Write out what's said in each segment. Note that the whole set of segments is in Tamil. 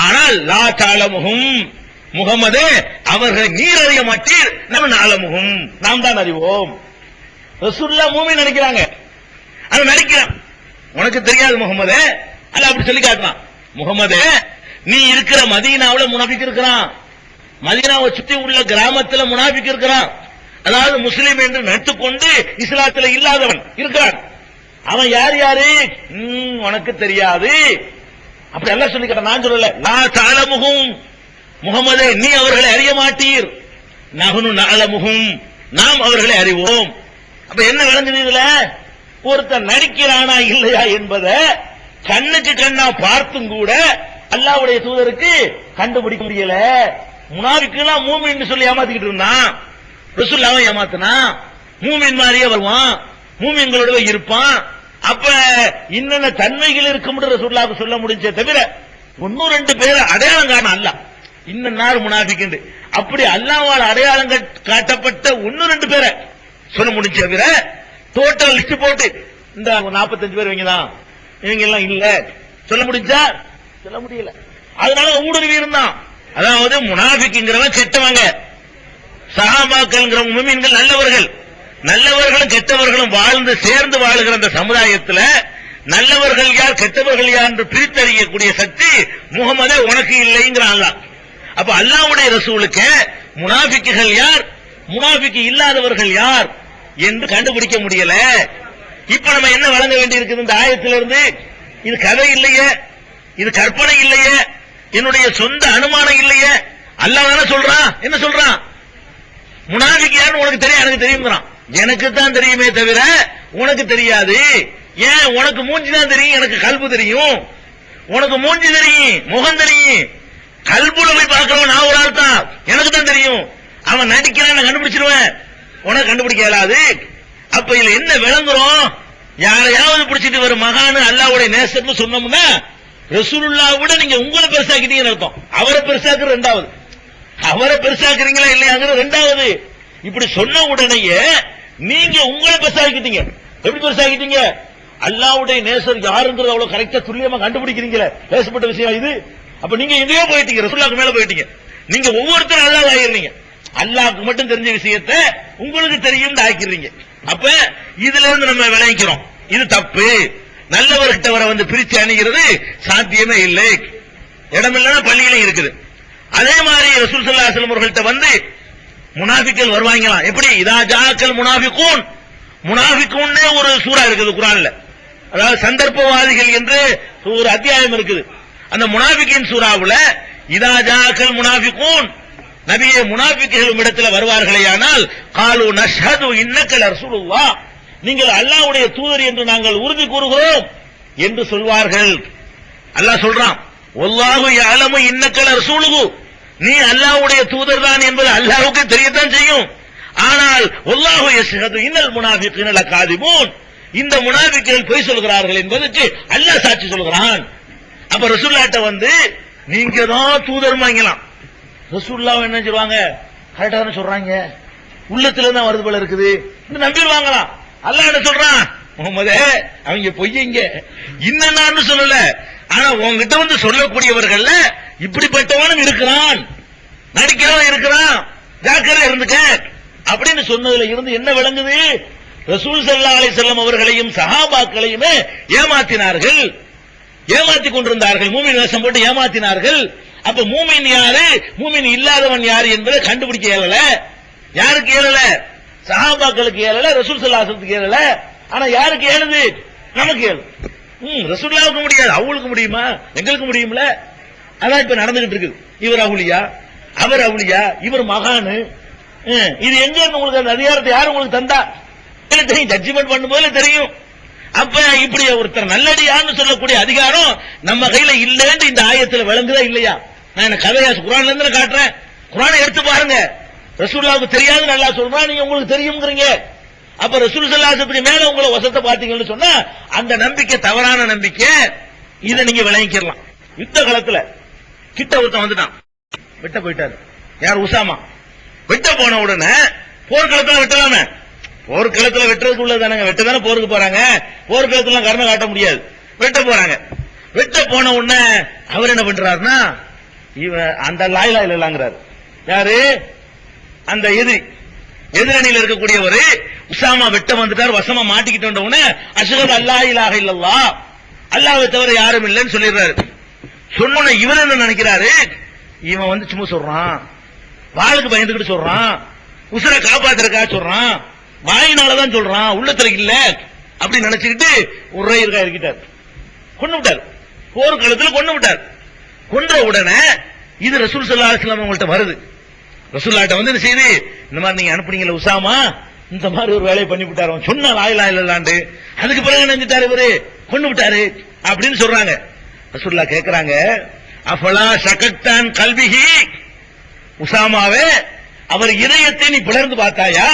ஆனால் லா தாலமுகும் முகமதே அவர்களை நீர் அறிய மாட்டீர், நம்ம நாலமுகும் நாம் தான் அறிவோம். ரசூலுல்லாஹ் மூமின் நினைக்கிறாங்க, அவன் நடிக்கிறான். உனக்கு தெரியாது முகமதே, அல்ல அப்படி சொல்லி காட்டுறான். முகமதே நீ இருக்கிற மதீனாவுல முனாஃபிக் இருக்கிறான், மதீனாவை சுத்தி உள்ள கிராமத்துல முனாஃபிக் இருக்கிறான், அதாவது முஸ்லிம் என்று நட்டுக்கொண்டு இஸ்லாத்துல இல்லாதவன் இருக்கிறான். அவன் யார் யாரு உனக்கு தெரியாது. அப்படி எல்லாம் சொல்லி கேட்ட, நான் சொல்லல. நான் தாளமுகும் முகமதே நீ அவர்களை அறிய மாட்டீர், நகுனு நாளமுகும் நாம் அவர்களை அறிவோம். அப்ப என்ன விளங்குது இதுல? ஒருத்தர் நடிக்கிறானா இல்லையா என்பதை கண்ணுக்கு கண்ணா பார்த்தும் கூட அல்லாஹ்வுடைய தூதருக்கு கண்டுபிடிக்க முடியல. முனாஃபிக்குலாம் மூமின்னு சொல்லி ஏமாத்திக்கிட்டு இருந்தான், ரசூலுல்லாஹ் ஏமாத்தினா மூமின் மாதிரியே வருவான், மூமின்களோட இருப்பான். அப்ப இன்னென்ன தன்மைகள் இருக்கும் ரசூலுல்லாஹ் சொல்ல முடிஞ்சே தவிர ஒன்னு ரெண்டு பேர் அடையாளம் காண அல்ல இன்னும் முனாஃபிக் அப்படி அல்லாஹ்வால் அடையாளம் காட்டப்பட்ட ஒன்னு ரெண்டு பேரை சொல்ல முடிஞ்ச தவிர டோட்டல் லிஸ்ட் போட்டு இந்த 45 பேர் இவங்கதான் இவங்க எல்லாம் இல்ல சொல்ல முடிஞ்சா சொல்ல முடியல. அதனால ஊடுருவி இருந்தான். அதாவது முனாஃபிக்ங்கிறவன் கெட்டவங்க, சஹாபாக்கள்ங்கிற முஃமின்கள் நல்லவர்கள். நல்லவர்களும் கெட்டவர்களும் வாழ்ந்து சேர்ந்து வாழுகிற அந்த சமுதாயத்தில் நல்லவர்கள் யார் கெட்டவர்கள் யார் என்று பிரித்தறியக்கூடிய சக்தி முகமதே உனக்கு இல்லைங்கிற அல்லாஹ். அப்ப அல்லாஹ்வுடைய ரசூலுக்கு முனாஃபிக்குகள் யார், முனாஃபிக்கு இல்லாதவர்கள் யார் என்று கண்டுபிடிக்க முடியல. இப்ப நம்ம என்ன வழங்க வேண்டி இருக்குது இந்த ஆயத்திலிருந்து? இது கதை இல்லையே, இது கற்பனை இல்லையே, என்னுடைய சொந்த அனுமானம் இல்லையே, அல்லாஹ் தானே சொல்றான். என்ன சொல்றான்? முனாஃபிக் யாருன்னு உனக்கு தெரியும், எனக்கு தெரியுங்கிறான். எனக்கு தான் தெரியுமே தவிர உனக்கு தெரியாது. ஏன்? உனக்கு மூஞ்சி தான் தெரியும், எனக்கு கல்பு தெரியும். உனக்கு மூஞ்சி தெரியும், முகம் தெரியும், கல்புல போய் பார்க்கிறவன் நான் ஒரு ஆள் தான், எனக்கு தான் தெரியும். அவன் நடிக்கிறான் கண்டுபிடிச்சிருவேன், உனக்கு கண்டுபிடிக்க இயலாது. அப்ப இதுல என்ன விளங்குறோம்? யாரையாவது பிடிச்சிட்டு வரும் மகானு அல்லாஹ்வுடைய நேசர்னு சொன்னோம்னா ரசூலுல்லாஹ் விட நீங்க உங்களை பெருசாக்கிட்டீங்கன்னு அர்த்தம். அவரை பெருசாக்குற ரெண்டாவது, அவரை பெருசாக்குறீங்களா இல்லையாங்கிறது ரெண்டாவது. இப்படி சொன்ன உடனேயே நீங்க உங்களை பெருசாக்கிட்டீங்க. எப்படி பெருசாக்கிட்டீங்க? அல்லாஹ்வுடைய நேசர் யாருங்கிறது அவ்வளவு கரெக்டா துல்லியமா கண்டுபிடிக்கிறீங்களே, பேசப்பட்ட விஷயம் இது. அப்ப நீங்க எங்கேயோ போயிட்டீங்க, ரசூலுல்லாஹ்க்கு மேல போயிட்டீங்க. நீங்க ஒவ்வொருத்தரும் அல்லாஹ் ஆகிடுறீங்க, அல்லாஹ்க்கு மட்டும் தெரிஞ்ச விஷயத்தை உங்களுக்கு தெரியும் ஆக்கிடுறீங்க. அப்ப இதுல இருந்து நம்ம விளைவிக்கிறோம், இது தப்பு. நல்லவர்கிட்ட வர வந்து பிரிச்சு அணுகிறது சாத்தியமே இல்லை. இடமில்லனா பள்ளியிலும் இருக்குது. அதே மாதிரி ரசூல் ஸல்லல்லாஹு அலைஹி வஸல்லம் அவர்கள்ட்ட வந்து முனாஃபிக்கள் வருவாங்களாம். எப்படி? இதா ஜாக்கல் முனாஃபிகூன், முனாஃபிகூன்னே ஒரு சூரா இருக்குது குர்ஆன்ல. அதாவது சந்தர்ப்பவாதிகள் என்று ஒரு அத்தியாயம் இருக்குது. அந்த முனாஃபிகின் சூராவுல இதா ஜாக்கல் முனாஃபிகூன், நபியே முனாஃபிக்குகள் இடத்துல வருவார்களேயானால் காலு நஷ்ஹது இன்னக ரசூலுல்லாஹ், நீங்கள் அல்லாஹ்வுடைய தூதர் என்று நாங்கள் உறுதி கூறுகிறோம் என்று சொல்வார்கள். அல்லாஹ் சொல்றான், வல்லாஹு யஅலமு இன்னக ரசூலுஹு, நீ அல்லாஹ்வுடைய தூதர் தான் என்பது அல்லாஹ்வுக்கு தெரியத்தான் செய்யும். ஆனால் வல்லாஹு யஷ்ஹது இன்னல் முனாஃபிகீன லகாதிபூன், இந்த முனாஃபிக்குகள் பொய் சொல்கிறார்கள் என்பதற்கு அல்லாஹ் சாட்சி சொல்கிறான். அப்ப ரசூலுல்லாஹ்ட்ட வந்து நீங்க தான் தூதர்மாங்கலாம். ரசூலுல்லாஹ் என்ன சொல்றாங்க? கரெக்டா தான சொல்றாங்க, உள்ளத்துல தான் வருது போல இருக்குது, நம்பிடுவாங்களாம். அல்லாஹ் என்ன சொல்றான்? முகமதே அவங்க பொய்யங்க, இன்னன்னு சொல்லல, ஆனா உங்ககிட்ட வந்து சொல்லக்கூடியவர்கள் இப்படிப்பட்டவனும் இருக்கிறான், நடிக்கிறவன் இருக்கிறான், ஜாக்கிரதையா இருந்துக்க அப்படின்னு சொன்னதுல இருந்து என்ன விளங்குது? ரசூல் ஸல்லல்லாஹு அலைஹி வஸல்லம் அவர்களையும் சஹாபாக்களையும் ஏமாத்தினார்கள், ஏமாத்திக் கொண்டிருந்தார்கள், மூமின் வேஷம் போட்டு ஏமாத்தினார்கள். அப்ப மூமின் யாரு, மூமின் இல்லாதவன் யாரு என்பதை கண்டுபிடிக்க இயலல. யாருக்கு இயலல? சஹாபாக்களுக்கு இயலல, ரசூல் ஸல்லல்லாஹு அலைஹி வஸல்லம் இயலல. ஆனா யாருக்கு இயலுது? நமக்கு இயலும். ரசூலுல்லாஹ்வுக்கு முடியாது, அவங்களுக்கு முடியுமா? எங்களுக்கு முடியும்ல. அதான் இப்ப நடந்துகிட்டு இருக்குது. இவர் அவுலியா, அவர் அவுலியா, இவர் மகானு. இது எங்க உங்களுக்கு அந்த அதிகாரத்தை யாரு உங்களுக்கு தந்தா? தெரியும், ஜட்ஜ்மெண்ட் பண்ணும்போது தெரியும். அப்ப இப்படி ஒருத்தர் நல்லடியான்னு சொல்லக்கூடிய அதிகாரம் நம்ம கையில இல்லன்னு இந்த ஆயத்துல விளங்குதா இல்லையா? நான் என்ன கதையா குர்ஆன்ல இருந்து காட்டுறேன், குர்ஆனை எடுத்து பாருங்க. ரசூலுல்லாஹ்வுக்கு தெரியாது நல்லா சொல்றான், நீங்க உங்களுக்கு தெரியும்ங்கறீங்க. அப்ப ரசூல் ஸல்லல்லாஹு அலைஹி வஸல்லம் மேல உங்களை வசத்தை பாத்தீங்கன்னு சொன்னா அந்த நம்பிக்கை தவறான நம்பிக்கை. இதை நீங்க விளங்கிக்கலாம். யுத்த காலத்துல கிட்ட ஒருத்தன் வந்துட்டான், வெட்ட போயிட்டாரு. யார்? உசாமா. வெட்ட போன உடனே போர்க்களத்துல வெட்டலாமே, போர்க்களத்துல வெட்டுறதுக்கு உள்ளதானங்க, வெட்டதானே போருக்கு போறாங்க, போர்க்களத்துல கருணை காட்ட முடியாது, வெட்ட போறாங்க. வெட்ட போன உடனே அவர் என்ன பண்றாருன்னா இவன் அந்த லாயிலா இல்லங்கிறாரு. யாரு? அந்த எதிரணியில் இருக்கக்கூடியவர் உசாமா வெட்ட வந்துட்டார், வசமா மாட்டிக்கிட்டு உடனே அஷ்ஹது அல்லா இலாஹ இல்லல்லாஹ், அல்லாஹ்வை தவிர யாரும் இல்லைன்னு சொல்லிடுறாரு. சொன்ன இவர் என்ன நினைக்கிறாரு, இவன் வந்து சும்மா சொல்றான், வாளுக்கு பயந்துகிட்டு சொல்றான், உசுரை காப்பாத்துறக்கா சொல்றான், வாயினாலதான் சொல்றான், உள்ளத்துல இல்ல அப்படி நினைச்சுக்கிட்டு ஒரு இருக்கிட்டார், கொண்டு விட்டார். போர்க்களத்தில் கொண்டு விட்டார். கொன்ற உடனே இது ரசூல் ஸல்லல்லாஹு அலைஹி வஸல்லம் அவங்கள்ட்ட வருது. ரசூலுல்லாஹ்ட்ட வந்து இந்த செய்தி, இந்த மாதிரி நீங்க அனுப்புனீங்கல்ல உசாமா, இந்த மாதிரி ஒரு வேலையை பண்ணி விட்டாரு, அவன் சொன்ன லாயிலா இல்லலாண்டு, அதுக்கு பிறகு நினைஞ்சிட்டாரு இவரு, கொண்டு விட்டாரு அப்படின்னு சொல்றாங்க. ரசூலுல்லாஹ் கேக்குறாங்க, அஃபலா ஷகக்தான் கல்பிஹி, உசாமாவே அவர் இதயத்தை நீ பிளர்ந்து பார்த்தாயா?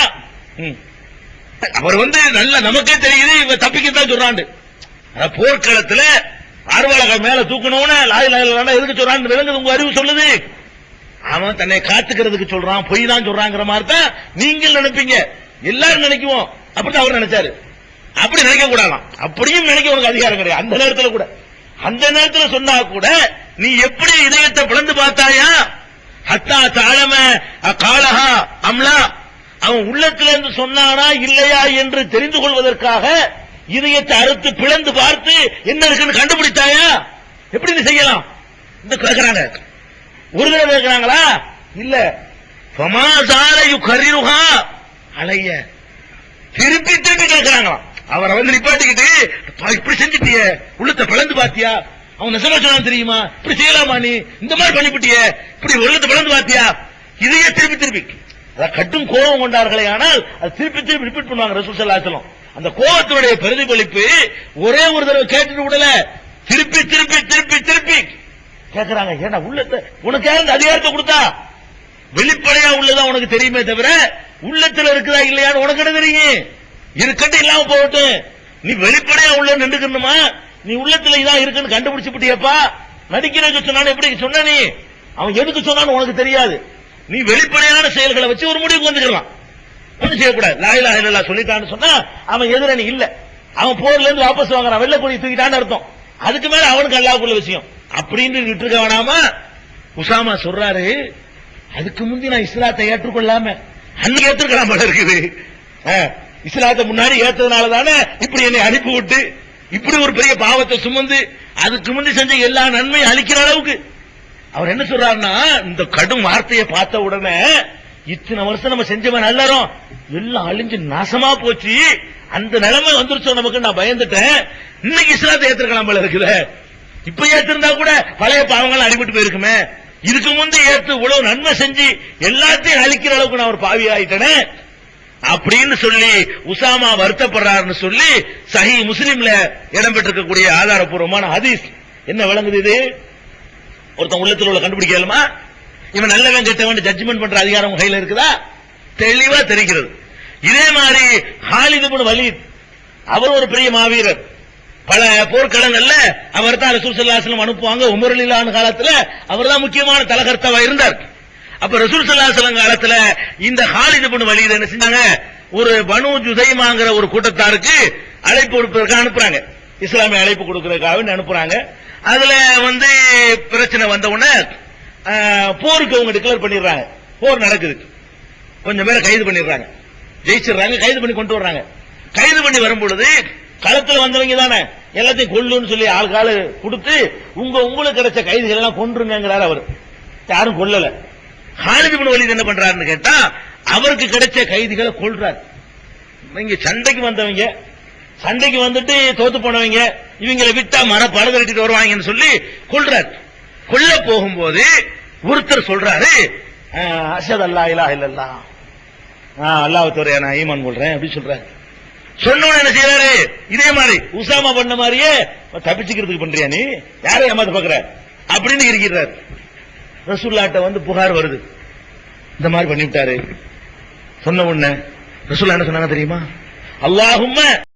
அவர் வந்து நல்ல நமக்கே தெரியுது இவன் தப்பிக்கத்தான் சொல்றாண்டு. போர்க்களத்துல ஆர்வலர்கள் மேல தூக்கணும்னு லாயிலா இல்லலாண்டா எதுக்கு சொல்றான்னு விளங்குது, உங்க அறிவு சொல்லுது. அவன் தன்னை காத்துக்கிறதுக்கு சொல்றான், பொய் தான் சொல்றாங்கிற மாதிரி தான் நீங்கள் நினைப்பீங்க, எல்லாரும் நினைக்குவோம். அப்படிதான் அவர் நினைச்சாரு. அப்படி நினைக்க கூடாதான், அப்படியும் நினைக்க உனக்கு அதிகாரம் கிடையாது. அந்த நேரத்தில் கூட, அந்த நேரத்தில் சொன்னா கூட நீ எப்படி இதயத்தை பிளந்து பார்த்தாயா? ஹத்தா தாழம காலஹா அம்லா, அவன் உள்ளத்திலிருந்து சொன்னானா இல்லையா என்று தெரிந்து கொள்வதற்காக இதயத்தை அறுத்து பிளந்து பார்த்து என்ன இருக்குன்னு கண்டுபிடித்தாயா? எப்படி நீ செய்யலாம்? இந்த கேட்கிறாங்க. ஒரு தடவை கேட்கிறாங்களா? இல்ல. கரிருகா அலைய, திருப்பி திருப்பி கேட்கிறாங்களாம். அவரை வந்து நிப்பாட்டிக்கிட்டு, இப்படி செஞ்சுட்டிய, உள்ளத்தை பிளந்து பாத்தியா? அவன் நெசமா சொன்னான்னு தெரியுமா? இப்படி செய்யலாமா நீ? இந்த மாதிரி பண்ணிவிட்டிய, இப்படி உள்ளத்தை பிளந்து பாத்தியா? இதையே திருப்பி திருப்பி கட்டும் கோபம் கொண்டார்களே, ஆனால் அது திருப்பி திருப்பி ரிப்பீட் பண்ணுவாங்க ரசூல் ஸல்லல்லாஹு அலைஹி வஸல்லம். அந்த கோபத்தினுடைய பிரதிபலிப்பு ஒரே ஒரு தடவை கேட்டுட்டு விடல, திருப்பி திருப்பி திருப்பி திருப்பி கேட்கிறாங்க. ஏன்னா உள்ளத்தை உனக்கு யாரு அதிகாரத்தை கொடுத்தா? வெளிப்படையா உள்ளதா உனக்கு தெரியுமே தவிர உள்ளத்துல இருக்குதா இல்லையான்னு உனக்கு என்ன தெரியும்? இருக்கட்டு இல்லாம போகட்டும், நீ வெளிப்படையா உள்ள நின்றுக்கணுமா? நீ உள்ளத்துல இதான் இருக்குன்னு கண்டுபிடிச்சு விட்டியப்பா. நடிக்கிறதுக்கு சொன்னாலும் எப்படி சொன்ன நீ? அவன் எதுக்கு சொன்னான்னு உனக்கு தெரியாது. நீ வெளிப்படையான செயல்களை வச்சு ஒரு முடிவுக்கு வந்துக்கலாம். ஒன்னும் செய்யக்கூடாது. லா இலாஹ இல்லல்லாஹ் சொல்லிட்டான்னு சொன்னா அவன் எதிரணி இல்ல, அவன் போர்ல இருந்து வாபஸ் வாங்குறான், வெள்ளை கொடி தூக்கிட்டான்னு அர்த்தம். அதுக்கு மேல அவனுக்கு அல்லாஹ்வுக்குள்ள விஷயம் அப்படின்னு விட்டுருக்க வேணாமா? உசாமா சொல்றாரு, அதுக்கு முந்தி நான் இஸ்லாத்தை ஏற்றுக்கொள்ளாம அன்னைக்கு ஏற்றுக்கலாம் போல இருக்குது. இஸ்லாத்தை முன்னாடி ஏற்றதுனால தானே இப்படி என்னை அனுப்பி விட்டு இப்படி ஒரு பெரிய பாவத்தை சுமந்து அதுக்கு முந்தி செஞ்ச எல்லா நன்மையும் அளிக்கிற அளவுக்கு அவர் என்ன சொல்றாருன்னா, இந்த கடும் வார்த்தையை பார்த்த உடனே இத்தனை வருஷம் நம்ம செஞ்சவன் நல்லறோம் எல்லாம் அழிஞ்சு நாசமா போச்சு, அந்த நிலைமை வந்துருச்சோம் நமக்கு, நான் பயந்துட்டேன். இன்னைக்கு இஸ்லாத்தை ஏற்றுக்கலாம் போல இருக்குது. இப்ப ஏற்றிருந்தா கூட பழைய பாவங்கள் அடிபட்டு போயிருக்குமே, இதுக்கு முந்தி ஏற்று இவ்வளவு நன்மை செஞ்சு எல்லாத்தையும் அழிக்கிற அளவுக்கு நான் ஒரு பாவி ஆயிட்டேனே அப்படின்னு சொல்லி உசாமா வருத்தப்படுறாருன்னு சொல்லி சஹீஹ் முஸ்லிம்ல இடம்பெற்றிருக்கக்கூடிய ஆதாரப்பூர்வமான ஹதீஸ். என்ன விளங்குது இது? ஒருத்தன் உள்ளத்தில் உள்ள கண்டுபிடிக்கலாமா? இவன் நல்லவன் கெட்டவன் ஜட்ஜ்மெண்ட் பண்ற அதிகாரம் கையில இருக்குதா? தெளிவா தெரிகிறது. இதே மாதிரி ஹாலித் இப்னு வலீத், அவர் ஒரு பெரிய மாவீரர். பல போர்க்களங்கள்ல அவர் தான் ரசூல் ஸல்லல்லாஹு அலைஹி வஸல்லம் அனுப்புவாங்க. உமர் ரலியல்லாஹு அன்ஹு காலத்துல அவர் தான் முக்கியமான தலகர்த்தாவா இருந்தார். அப்ப ரசூல் ஸல்லல்லாஹு அலைஹி வஸல்லம் காலத்துல இந்த ஹாலித் இப்னு வலீத் என்ன செஞ்சாங்க, ஒரு பனு ஜுதைமாங்கிற ஒரு கூட்டத்தாருக்கு அழைப்பு கொடுப்பதற்காக அனுப்புறாங்க, இஸ்லாமிய அழைப்பு கொடுக்கறதுக்காக அனுப்புறாங்க. அதுல வந்து பிரச்சனை வந்த உடனே போருக்கு அவங்க டிக்ளேர் பண்ணிடுறாங்க. போர் நடக்குது, கொஞ்சம் பேரை கைது பண்ணிடுறாங்க, ஜெயிச்சிடுறாங்க, கைது பண்ணி கொண்டு வர்றாங்க. கைது பண்ணி வரும் பொழுது களத்துல வந்தவங்க தானே எல்லாத்தையும் கொல்லுன்னு சொல்லி ஆள்கால கொடுத்து உங்களுக்கு கிடைச்ச கைதிகள் எல்லாம் கொன்றுங்கிறாரு. அவர் யாரும் கொல்லல. ஹாலித் இப்னு வலீத் என்ன பண்றாருன்னு கேட்டா, அவருக்கு கிடைச்ச கைதிகளை கொல்றாரு. இங்க சண்டைக்கு வந்தவங்க, சண்டைக்கு வந்துட்டு தோத்து போனவங்க, இவங்களை விட்டா மர பழுதட்டிட்டு வருவாங்கன்னு சொல்லி கொல்றாரு. கொல்ல போகும்போது ஒருத்தர் சொல்றாரு, அஷ்ஹது அல்லா இலாஹ இல்லல்லாஹ், அல்லாஹ்வை தவிர நான் ஈமான் கொள்றேன் அப்படி சொல்றாரு. சொன்னோன்னு என்ன செய்யறாரு, இதே மாதிரி உசாமா பண்ண மாதிரியே தப்பிச்சுக்கிறதுக்கு பண்றியா நீ, யாரை ஏமாத்த பாக்குற அப்படின்னு இருக்கிறார். ரசூலுல்லாஹ்ட்ட வந்து புகார் வருது, இந்த மாதிரி பண்ணிவிட்டாரு. சொன்ன உடனே ரசூலுல்லாஹ் என்ன சொன்னாங்க தெரியுமா? அல்லாஹும்ம